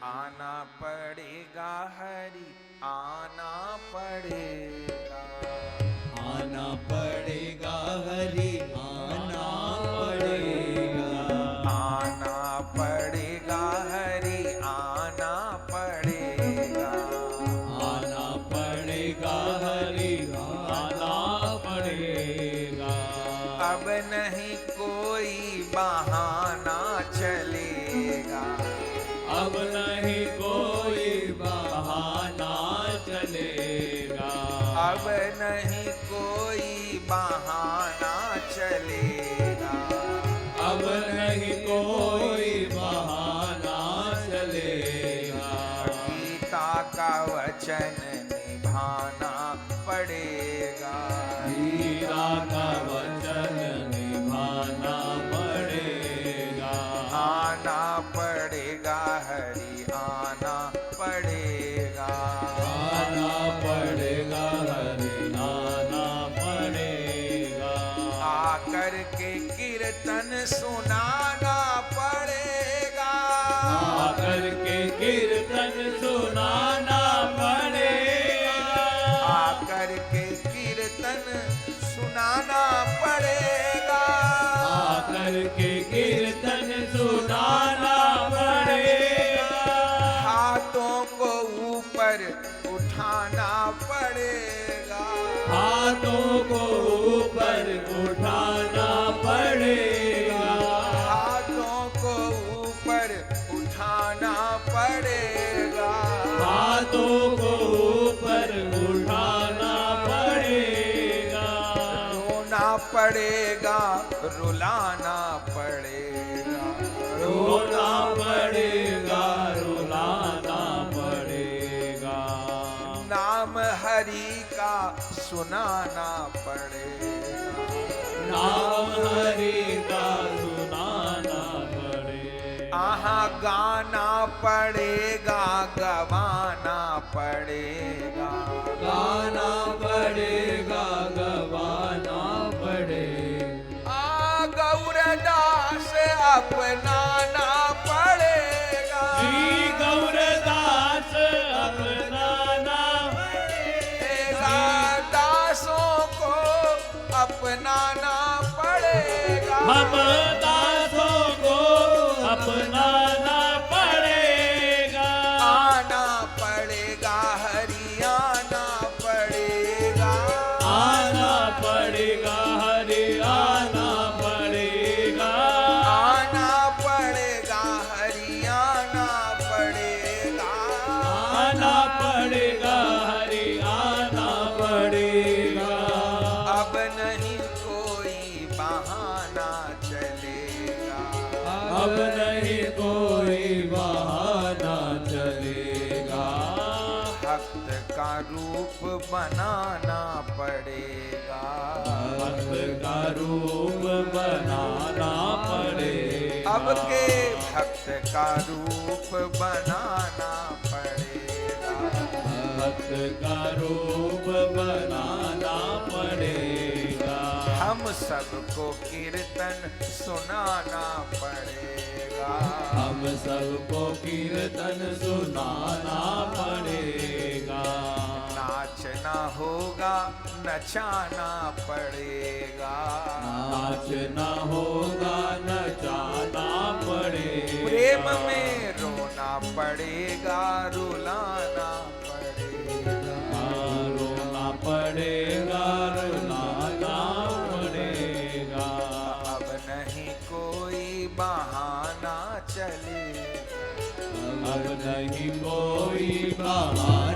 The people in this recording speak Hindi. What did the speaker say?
आना पड़ेगा हरि, आना पड़ेगा, आना पड़ेगा हरि, आना पड़ेगा, आना पड़ेगा हरि, आना पड़ेगा, आना पड़ेगा हरि, आना पड़ेगा। अब नहीं कोई बहाना चलेगा, अब नहीं कोई बहाना चलेगा, अब नहीं कोई बहाना चलेगा, अब नहीं कोई बहाना चलेगा। गीता का वचन निभाना पड़ेगा, गीता का वचन निभाना पड़ेगा, आना पड़ेगा हरि, आना पड़ेगा, आना पड़ेगा हरि, आना पड़ेगा, आकर के कीर्तन सुनाना पड़ेगा, आकर के कीर्तन सुनाना पड़ेगा, आकर के कीर्तन सुनाना पड़ेगा, आकर के कीर्तन सुनाना पड़ेगा, हाथों को ऊपर उठाना पड़ेगा, हाथों को ऊपर उठाना पड़ेगा, हाथों को ऊपर उठाना पड़ेगा, हाथों को ऊपर उठाना पड़ेगा, रोना पड़ेगा, रुलाना पड़ेगा, रोना पड़ेगा, रुलाना पड़ेगा, नाम हरि का सुनाना पड़ेगा, नाम हरि का सुनाना पड़ेगा, आहा गाना पड़ेगा, गवाना पड़ेगा, गाना पड़ेगा, गवाना पड़ेगा, गौरदास अपनाना पड़ेगा, श्री गौरदास अपनाना पड़ेगा, दासों को अपनाना पड़ेगा, हम दासों को अपनाना पड़ेगा, आना पड़ेगा हरि, आना पड़ेगा, आना पड़ेगा हरि, आना पड़ेगा, आना पड़ेगा हरि, आना पड़ेगा, आना पड़ेगा हरि, आना पड़ेगा, अब नहीं कोई बहाना चलेगा, अब नहीं कोई बहाना चलेगा, भक्त का रूप बनाना पड़ेगा, भक्त का रूप बनाना पड़ेगा, अब के भक्त का रूप बनाना पड़ेगा, भक्त का रूप बनाना पड़ेगा, हम सबको कीर्तन सुनाना पड़ेगा, हम सबको कीर्तन सुनाना पड़ेगा, नाचना होगा, नचाना पड़ेगा, नाचना होगा, नचाना पड़ेगा, प्रेम में रोना पड़ेगा, रुलाना पड़ेगा, रोना पड़ेगा, रुलाना पड़ेगा, अब नहीं कोई बहाना चलेगा, अब नहीं कोई बहाना